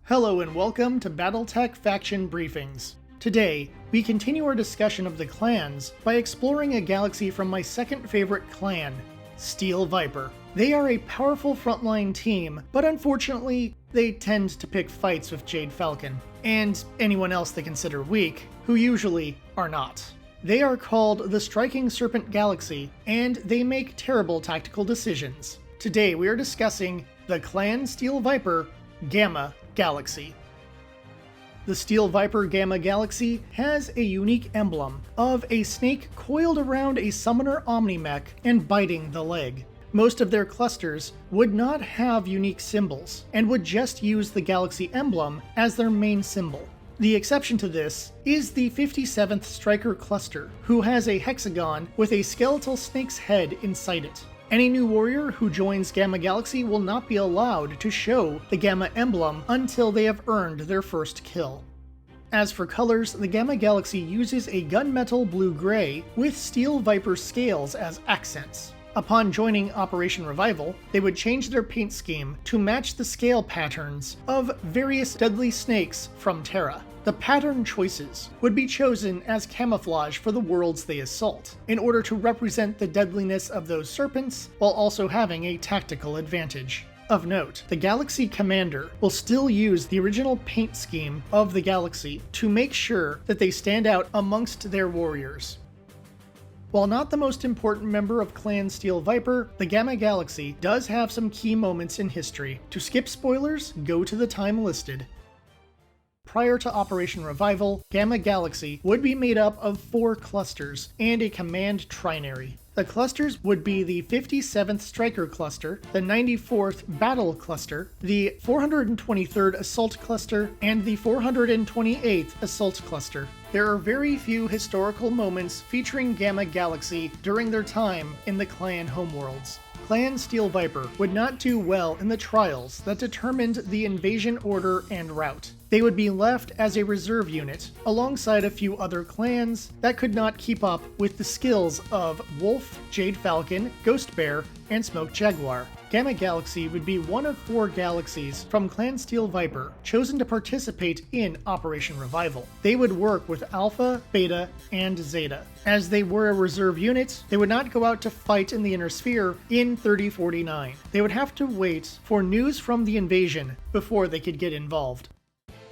Hello and welcome to BattleTech Faction Briefings. Today, we continue our discussion of the clans by exploring a galaxy from my second favorite clan, Steel Viper. They are a powerful frontline team, but unfortunately, they tend to pick fights with Jade Falcon, and anyone else they consider weak, who usually are not. They are called the Striking Serpent Galaxy, and they make terrible tactical decisions. Today we are discussing the Clan Steel Viper Gamma Galaxy. The Steel Viper Gamma Galaxy has a unique emblem of a snake coiled around a summoner Omnimech and biting the leg. Most of their clusters would not have unique symbols and would just use the galaxy emblem as their main symbol. The exception to this is the 57th Striker Cluster, who has a hexagon with a skeletal snake's head inside it. Any new warrior who joins Gamma Galaxy will not be allowed to show the Gamma emblem until they have earned their first kill. As for colors, the Gamma Galaxy uses a gunmetal blue-gray with Steel Viper scales as accents. Upon joining Operation Revival, they would change their paint scheme to match the scale patterns of various deadly snakes from Terra. The pattern choices would be chosen as camouflage for the worlds they assault, in order to represent the deadliness of those serpents while also having a tactical advantage. Of note, the Galaxy Commander will still use the original paint scheme of the Galaxy to make sure that they stand out amongst their warriors. While not the most important member of Clan Steel Viper, the Gamma Galaxy does have some key moments in history. To skip spoilers, go to the time listed. Prior to Operation Revival, Gamma Galaxy would be made up of 4 clusters and a command trinary. The clusters would be the 57th Striker Cluster, the 94th Battle Cluster, the 423rd Assault Cluster, and the 428th Assault Cluster. There are very few historical moments featuring Gamma Galaxy during their time in the clan homeworlds. Clan Steel Viper would not do well in the trials that determined the invasion order and route. They would be left as a reserve unit, alongside a few other clans that could not keep up with the skills of Wolf, Jade Falcon, Ghost Bear, and Smoke Jaguar. Gamma Galaxy would be one of 4 galaxies from Clan Steel Viper chosen to participate in Operation Revival. They would work with Alpha, Beta, and Zeta. As they were a reserve unit, they would not go out to fight in the Inner Sphere in 3049. They would have to wait for news from the invasion before they could get involved.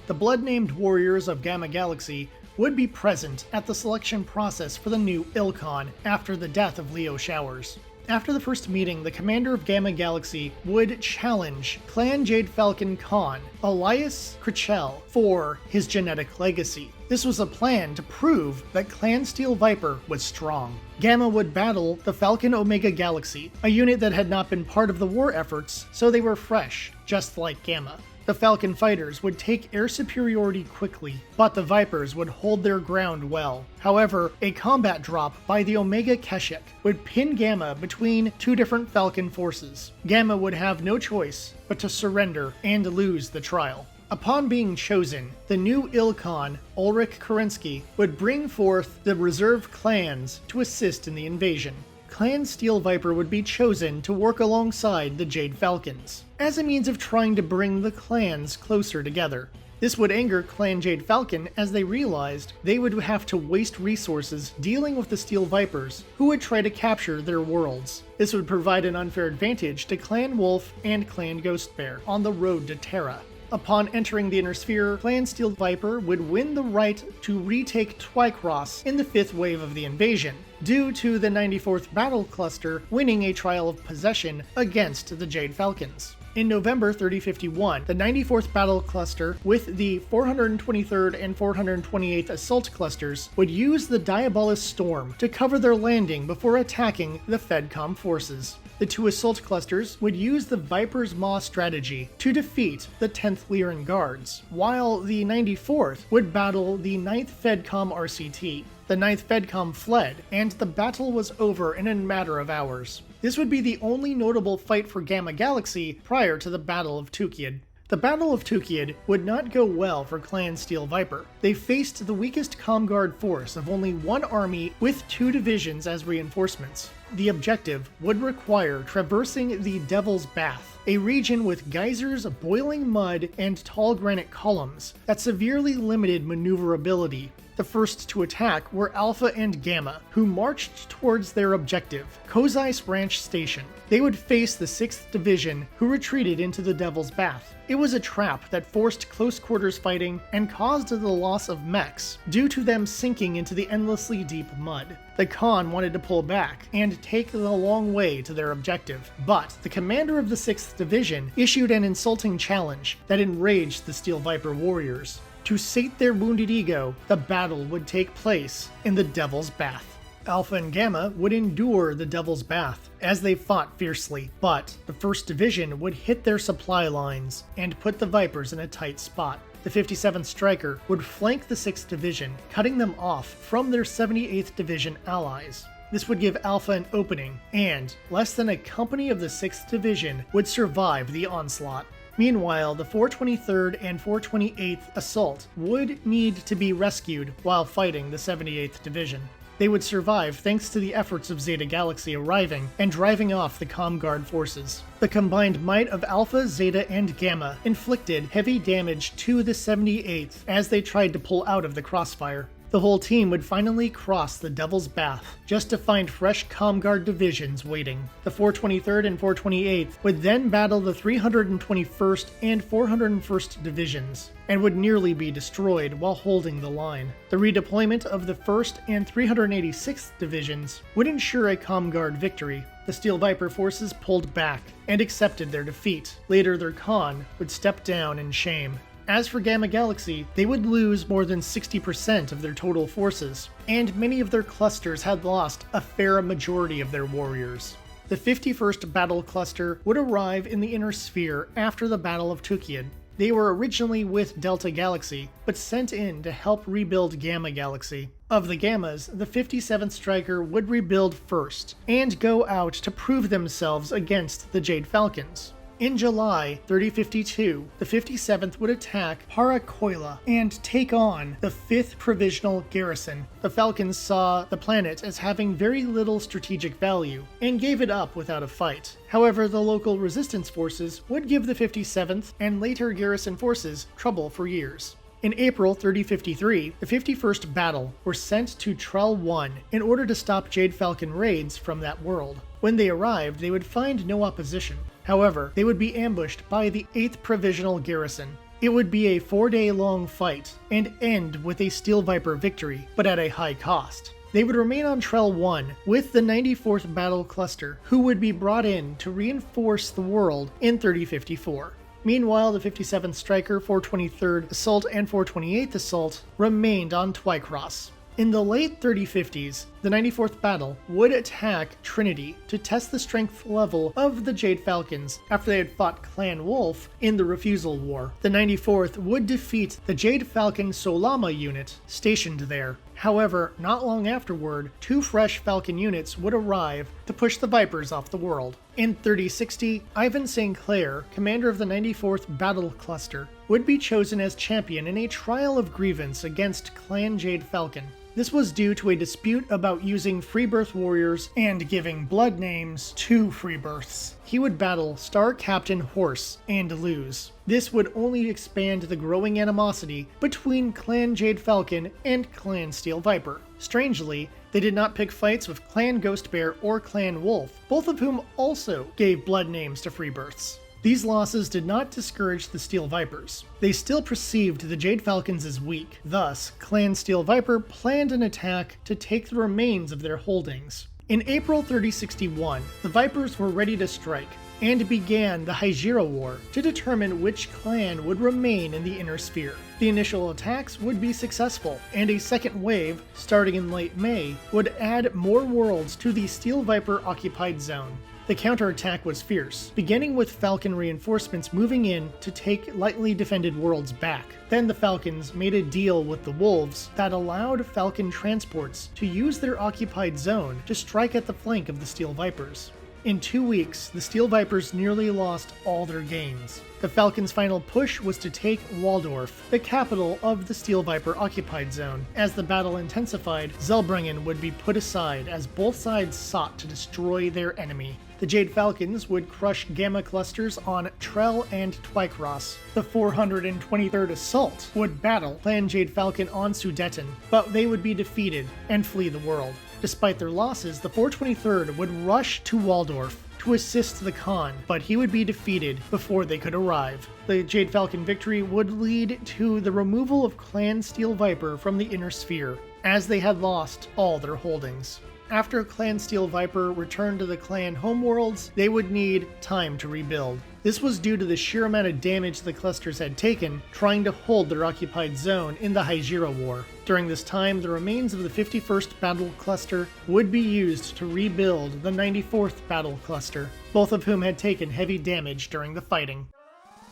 The blood-named warriors of Gamma Galaxy would be present at the selection process for the new Ilkon after the death of Leo Showers. After the first meeting, the commander of Gamma Galaxy would challenge Clan Jade Falcon Khan, Elias Krichel, for his genetic legacy. This was a plan to prove that Clan Steel Viper was strong. Gamma would battle the Falcon Omega Galaxy, a unit that had not been part of the war efforts, so they were fresh, just like Gamma. The Falcon fighters would take air superiority quickly, but the Vipers would hold their ground well. However, a combat drop by the Omega Keshik would pin Gamma between 2 different Falcon forces. Gamma would have no choice but to surrender and lose the trial. Upon being chosen, the new Ilkon, Ulrich Kerensky, would bring forth the reserve clans to assist in the invasion. Clan Steel Viper would be chosen to work alongside the Jade Falcons, as a means of trying to bring the clans closer together. This would anger Clan Jade Falcon as they realized they would have to waste resources dealing with the Steel Vipers, who would try to capture their worlds. This would provide an unfair advantage to Clan Wolf and Clan Ghost Bear on the road to Terra. Upon entering the Inner Sphere, Clan Steel Viper would win the right to retake Twycross in the 5th wave of the invasion, due to the 94th Battle Cluster winning a trial of possession against the Jade Falcons. In November 3051, the 94th Battle Cluster, with the 423rd and 428th Assault Clusters, would use the Diabolus Storm to cover their landing before attacking the FedCom forces. The 2 Assault Clusters would use the Viper's Maw strategy to defeat the 10th Lyran Guards, while the 94th would battle the 9th FedCom RCT. The 9th FedCom fled, and the battle was over in a matter of hours. This would be the only notable fight for Gamma Galaxy prior to the Battle of Tukayyid. The Battle of Tukayyid would not go well for Clan Steel Viper. They faced the weakest Comguard force of only one army with 2 divisions as reinforcements. The objective would require traversing the Devil's Bath, a region with geysers, boiling mud, and tall granite columns that severely limited maneuverability. The first to attack were Alpha and Gamma, who marched towards their objective, Kozais Ranch Station. They would face the 6th Division, who retreated into the Devil's Bath. It was a trap that forced close quarters fighting and caused the loss of mechs, due to them sinking into the endlessly deep mud. The Khan wanted to pull back and take the long way to their objective, but the commander of the 6th Division issued an insulting challenge that enraged the Steel Viper warriors. To sate their wounded ego, the battle would take place in the Devil's Bath. Alpha and Gamma would endure the Devil's Bath as they fought fiercely, but the 1st Division would hit their supply lines and put the Vipers in a tight spot. The 57th Striker would flank the 6th Division, cutting them off from their 78th Division allies. This would give Alpha an opening, and less than a company of the 6th Division would survive the onslaught. Meanwhile, the 423rd and 428th Assault would need to be rescued while fighting the 78th Division. They would survive thanks to the efforts of Zeta Galaxy arriving and driving off the Comguard forces. The combined might of Alpha, Zeta, and Gamma inflicted heavy damage to the 78th as they tried to pull out of the crossfire. The whole team would finally cross the Devil's Bath, just to find fresh Comguard divisions waiting. The 423rd and 428th would then battle the 321st and 401st Divisions, and would nearly be destroyed while holding the line. The redeployment of the 1st and 386th Divisions would ensure a Comguard victory. The Steel Viper forces pulled back and accepted their defeat. Later, their Khan would step down in shame. As for Gamma Galaxy, they would lose more than 60% of their total forces, and many of their clusters had lost a fair majority of their warriors. The 51st Battle Cluster would arrive in the Inner Sphere after the Battle of Tukayyid. They were originally with Delta Galaxy, but sent in to help rebuild Gamma Galaxy. Of the Gammas, the 57th Striker would rebuild first, and go out to prove themselves against the Jade Falcons. In July 3052, the 57th would attack Parakoila and take on the 5th Provisional Garrison. The Falcons saw the planet as having very little strategic value, and gave it up without a fight. However, the local resistance forces would give the 57th and later Garrison forces trouble for years. In April 3053, the 51st Battle were sent to Trell 1 in order to stop Jade Falcon raids from that world. When they arrived, they would find no opposition. However, they would be ambushed by the 8th Provisional Garrison. It would be a 4-day-long fight, and end with a Steel Viper victory, but at a high cost. They would remain on Trell 1 with the 94th Battle Cluster, who would be brought in to reinforce the world in 3054. Meanwhile, the 57th Striker, 423rd Assault, and 428th Assault remained on Twycross. In the late 3050s, the 94th Battle would attack Trinity to test the strength level of the Jade Falcons after they had fought Clan Wolf in the Refusal War. The 94th would defeat the Jade Falcon Solama unit stationed there. However, not long afterward, 2 fresh Falcon units would arrive to push the Vipers off the world. In 3060, Ivan St. Clair, commander of the 94th Battle Cluster, would be chosen as champion in a trial of grievance against Clan Jade Falcon. This was due to a dispute about using freebirth warriors and giving blood names to freebirths. He would battle Star Captain Horse and lose. This would only expand the growing animosity between Clan Jade Falcon and Clan Steel Viper. Strangely, they did not pick fights with Clan Ghost Bear or Clan Wolf, both of whom also gave blood names to freebirths. These losses did not discourage the Steel Vipers. They still perceived the Jade Falcons as weak. Thus, Clan Steel Viper planned an attack to take the remains of their holdings. In April 3061, the Vipers were ready to strike, and began the Hegira War to determine which clan would remain in the Inner Sphere. The initial attacks would be successful, and a second wave, starting in late May, would add more worlds to the Steel Viper occupied zone. The counterattack was fierce, beginning with Falcon reinforcements moving in to take lightly defended worlds back. Then the Falcons made a deal with the Wolves that allowed Falcon transports to use their occupied zone to strike at the flank of the Steel Vipers. In 2 weeks, the Steel Vipers nearly lost all their gains. The Falcon's final push was to take Waldorf, the capital of the Steel Viper occupied zone. As the battle intensified, Zellbringen would be put aside as both sides sought to destroy their enemy. The Jade Falcons would crush Gamma clusters on Trell and Twycross. The 423rd Assault would battle Clan Jade Falcon on Sudeten, but they would be defeated and flee the world. Despite their losses, the 423rd would rush to Waldorf to assist the Khan, but he would be defeated before they could arrive. The Jade Falcon victory would lead to the removal of Clan Steel Viper from the Inner Sphere, as they had lost all their holdings. After Clan Steel Viper returned to the clan homeworlds, they would need time to rebuild. This was due to the sheer amount of damage the clusters had taken trying to hold their occupied zone in the Hegira War. During this time, the remains of the 51st Battle Cluster would be used to rebuild the 94th Battle Cluster, both of whom had taken heavy damage during the fighting.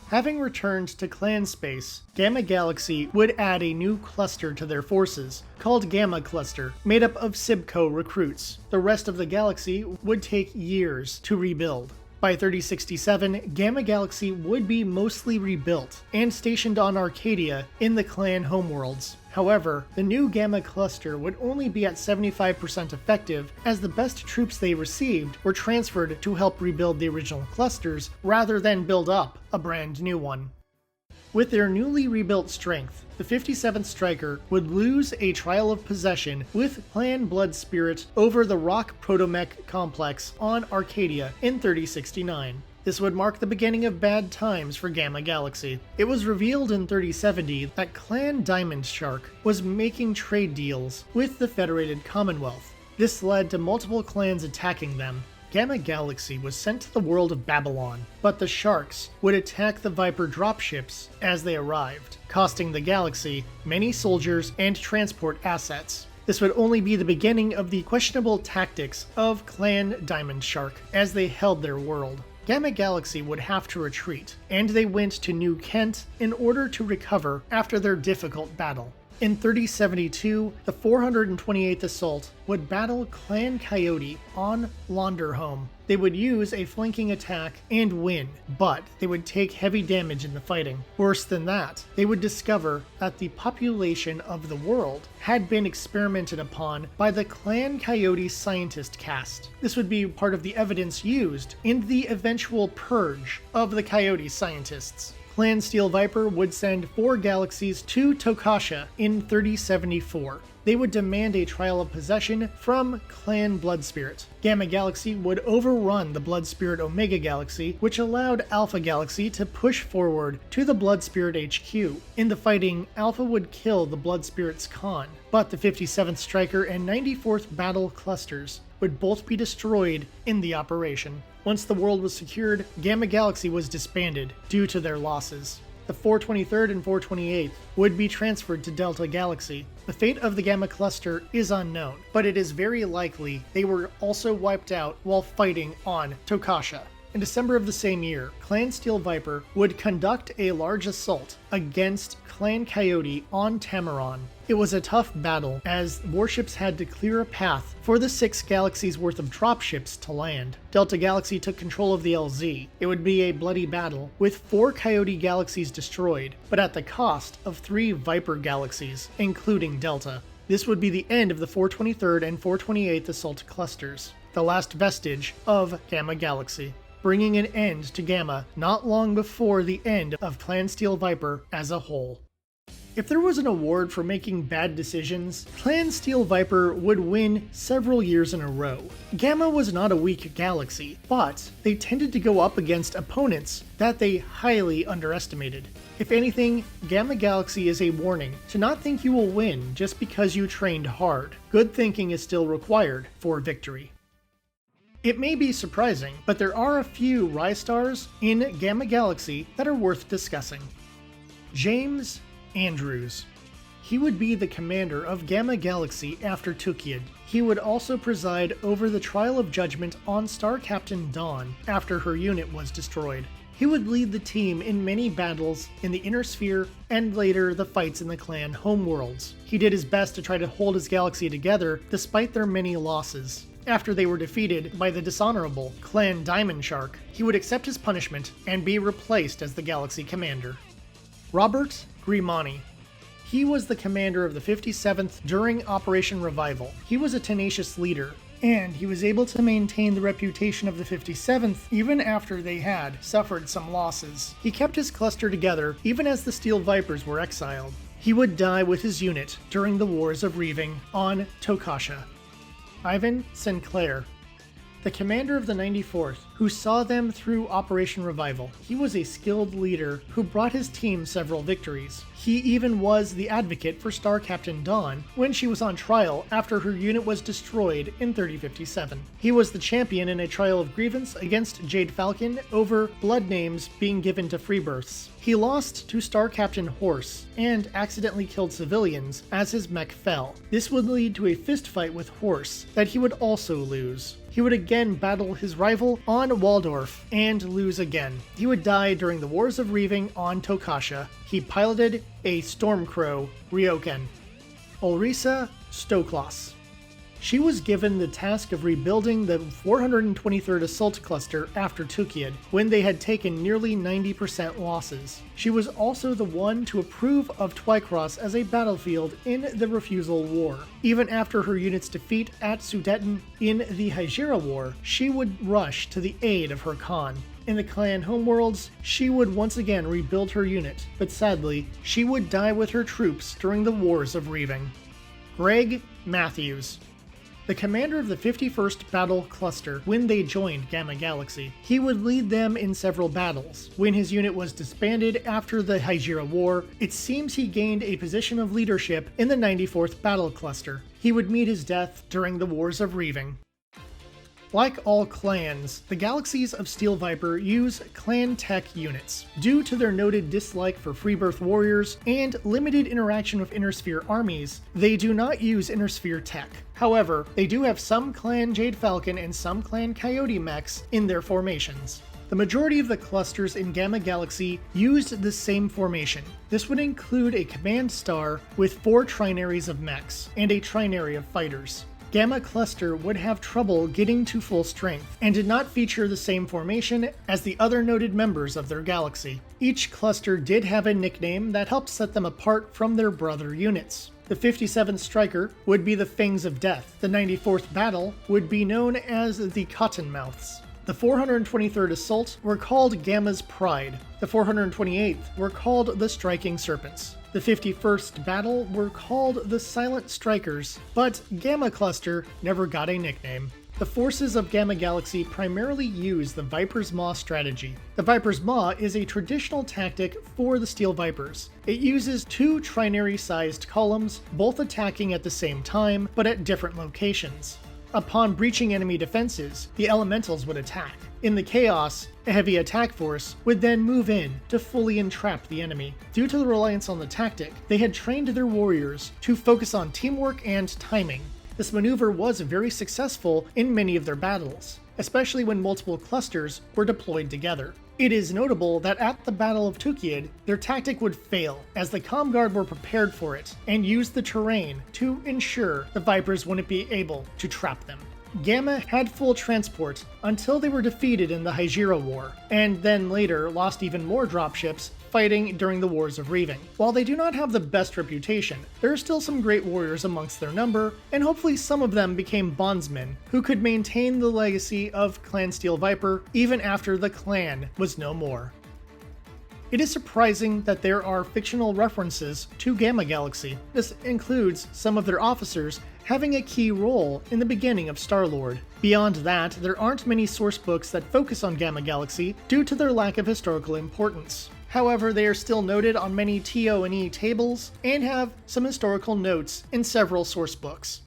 Having returned to clan space, Gamma Galaxy would add a new cluster to their forces, called Gamma Cluster, made up of Sibco recruits. The rest of the galaxy would take years to rebuild. By 3067, Gamma Galaxy would be mostly rebuilt and stationed on Arcadia in the clan homeworlds. However, the new Gamma Cluster would only be at 75% effective, as the best troops they received were transferred to help rebuild the original clusters rather than build up a brand new one. With their newly rebuilt strength, the 57th Striker would lose a trial of possession with Clan Blood Spirit over the Rock Protomech complex on Arcadia in 3069. This would mark the beginning of bad times for Gamma Galaxy. It was revealed in 3070 that Clan Diamond Shark was making trade deals with the Federated Commonwealth. This led to multiple clans attacking them. Gamma Galaxy was sent to the world of Babylon, but the Sharks would attack the Viper dropships as they arrived, costing the galaxy many soldiers and transport assets. This would only be the beginning of the questionable tactics of Clan Diamond Shark as they held their world. Gamma Galaxy would have to retreat, and they went to New Kent in order to recover after their difficult battle. In 3072, the 428th Assault would battle Clan Coyote on Launderhome. They would use a flanking attack and win, but they would take heavy damage in the fighting. Worse than that, they would discover that the population of the world had been experimented upon by the Clan Coyote scientist caste. This would be part of the evidence used in the eventual purge of the Coyote scientists. Clan Steel Viper would send 4 galaxies to Tokasha in 3074. They would demand a trial of possession from Clan Blood Spirit. Gamma Galaxy would overrun the Blood Spirit Omega Galaxy, which allowed Alpha Galaxy to push forward to the Blood Spirit HQ. In the fighting, Alpha would kill the Blood Spirit's Khan, but the 57th Striker and 94th Battle Clusters would both be destroyed in the operation. Once the world was secured, Gamma Galaxy was disbanded due to their losses. The 423rd and 428th would be transferred to Delta Galaxy. The fate of the Gamma Cluster is unknown, but it is very likely they were also wiped out while fighting on Tokasha. In December of the same year, Clan Steel Viper would conduct a large assault against Clan Coyote on Tamaron. It was a tough battle, as warships had to clear a path for the 6 galaxies worth of dropships to land. Delta Galaxy took control of the LZ. It would be a bloody battle, with 4 Coyote galaxies destroyed, but at the cost of 3 Viper galaxies, including Delta. This would be the end of the 423rd and 428th Assault clusters, the last vestige of Gamma Galaxy, bringing an end to Gamma not long before the end of Clan Steel Viper as a whole. If there was an award for making bad decisions, Clan Steel Viper would win several years in a row. Gamma was not a weak galaxy, but they tended to go up against opponents that they highly underestimated. If anything, Gamma Galaxy is a warning to not think you will win just because you trained hard. Good thinking is still required for victory. It may be surprising, but there are a few Rise Stars in Gamma Galaxy that are worth discussing. James Andrews. He would be the commander of Gamma Galaxy after Tukayyid. He would also preside over the Trial of Judgment on Star Captain Dawn after her unit was destroyed. He would lead the team in many battles in the Inner Sphere and later the fights in the clan homeworlds. He did his best to try to hold his galaxy together despite their many losses. After they were defeated by the dishonorable Clan Diamond Shark, he would accept his punishment and be replaced as the Galaxy Commander. Robert Grimani. He was the commander of the 57th during Operation Revival. He was a tenacious leader, and he was able to maintain the reputation of the 57th even after they had suffered some losses. He kept his cluster together even as the Steel Vipers were exiled. He would die with his unit during the Wars of Reaving on Tokasha. Ivan Sinclair. The commander of the 94th, who saw them through Operation Revival. He was a skilled leader who brought his team several victories. He even was the advocate for Star Captain Dawn when she was on trial after her unit was destroyed in 3057. He was the champion in a trial of grievance against Jade Falcon over blood names being given to freebirths. He lost to Star Captain Horse and accidentally killed civilians as his mech fell. This would lead to a fistfight with Horse that he would also lose. He would again battle his rival on Waldorf and lose again. He would die during the Wars of Reaving on Tokasha. He piloted a Stormcrow Ryoken. Ulrisa Stoklos. She was given the task of rebuilding the 423rd Assault Cluster after Tukayyid, when they had taken nearly 90% losses. She was also the one to approve of Twycross as a battlefield in the Refusal War. Even after her unit's defeat at Sudeten in the Hegira War, she would rush to the aid of her Khan. In the clan homeworlds, she would once again rebuild her unit, but sadly, she would die with her troops during the Wars of Reaving. Greg Matthews. The commander of the 51st Battle Cluster when they joined Gamma Galaxy. He would lead them in several battles. When his unit was disbanded after the Hegira War, it seems he gained a position of leadership in the 94th Battle Cluster. He would meet his death during the Wars of Reaving. Like all clans, the galaxies of Steel Viper use clan tech units. Due to their noted dislike for freebirth warriors and limited interaction with Innersphere armies, they do not use Innersphere tech. However, they do have some clan Jade Falcon and some clan Coyote mechs in their formations. The majority of the clusters in Gamma Galaxy used the same formation. This would include a command star with 4 trinaries of mechs and a trinary of fighters. Gamma Cluster would have trouble getting to full strength, and did not feature the same formation as the other noted members of their galaxy. Each cluster did have a nickname that helped set them apart from their brother units. The 57th Striker would be the Fangs of Death. The 94th Battle would be known as the Cottonmouths. The 423rd Assault were called Gamma's Pride. The 428th were called the Striking Serpents. The 51st Battle were called the Silent Strikers, but Gamma Cluster never got a nickname. The forces of Gamma Galaxy primarily use the Viper's Maw strategy. The Viper's Maw is a traditional tactic for the Steel Vipers. It uses 2 trinary-sized columns, both attacking at the same time, but at different locations. Upon breaching enemy defenses, the elementals would attack. In the chaos, a heavy attack force would then move in to fully entrap the enemy. Due to the reliance on the tactic, they had trained their warriors to focus on teamwork and timing. This maneuver was very successful in many of their battles, especially when multiple clusters were deployed together. It is notable that at the Battle of Tukayyid, their tactic would fail, as the Comm Guard were prepared for it, and used the terrain to ensure the Vipers wouldn't be able to trap them. Gamma had full transport until they were defeated in the Hegira War, and then later lost even more dropships fighting during the Wars of Reaving. While they do not have the best reputation, there are still some great warriors amongst their number, and hopefully some of them became bondsmen who could maintain the legacy of Clan Steel Viper even after the clan was no more. It is surprising that there are fictional references to Gamma Galaxy. This includes some of their officers having a key role in the beginning of Star-Lord. Beyond that, there aren't many source books that focus on Gamma Galaxy due to their lack of historical importance. However, they are still noted on many TO&E tables and have some historical notes in several source books.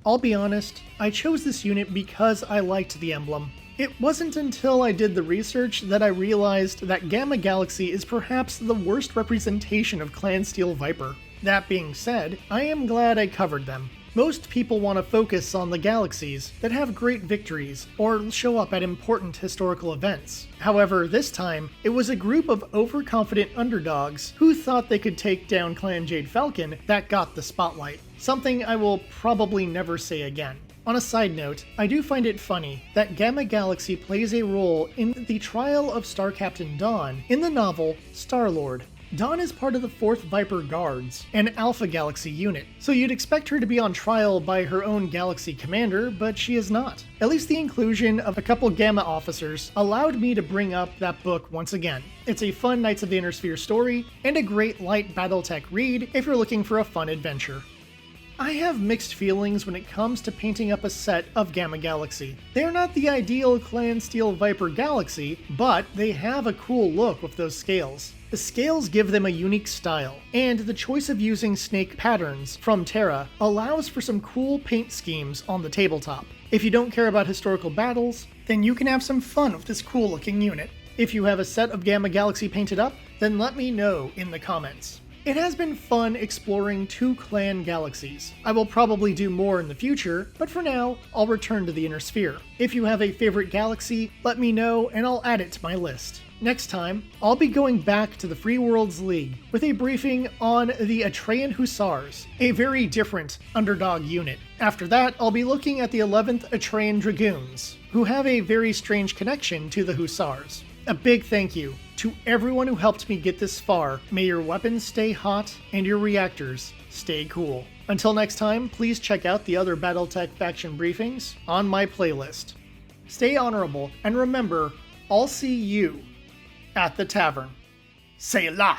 I'll be honest, I chose this unit because I liked the emblem. It wasn't until I did the research that I realized that Gamma Galaxy is perhaps the worst representation of Clan Steel Viper. That being said, I am glad I covered them. Most people want to focus on the galaxies that have great victories or show up at important historical events. However, this time, it was a group of overconfident underdogs who thought they could take down Clan Jade Falcon that got the spotlight. Something I will probably never say again. On a side note, I do find it funny that Gamma Galaxy plays a role in the trial of Star Captain Dawn in the novel Star-Lord. Dawn is part of the 4th Viper Guards, an Alpha Galaxy unit, so you'd expect her to be on trial by her own Galaxy commander, but she is not. At least the inclusion of a couple Gamma officers allowed me to bring up that book once again. It's a fun Knights of the Inner Sphere story, and a great light BattleTech read if you're looking for a fun adventure. I have mixed feelings when it comes to painting up a set of Gamma Galaxy. They're not the ideal Clan Steel Viper Galaxy, but they have a cool look with those scales. The scales give them a unique style, and the choice of using snake patterns from Terra allows for some cool paint schemes on the tabletop. If you don't care about historical battles, then you can have some fun with this cool looking unit. If you have a set of Gamma Galaxy painted up, then let me know in the comments. It has been fun exploring 2 clan galaxies. I will probably do more in the future, but for now, I'll return to the Inner Sphere. If you have a favorite galaxy, let me know and I'll add it to my list. Next time, I'll be going back to the Free Worlds League with a briefing on the Atrean Hussars, a very different underdog unit. After that, I'll be looking at the 11th Atrean Dragoons, who have a very strange connection to the Hussars. A big thank you to everyone who helped me get this far. May your weapons stay hot and your reactors stay cool. Until next time, please check out the other BattleTech faction briefings on my playlist. Stay honorable, and remember, I'll see you at the tavern. Say la!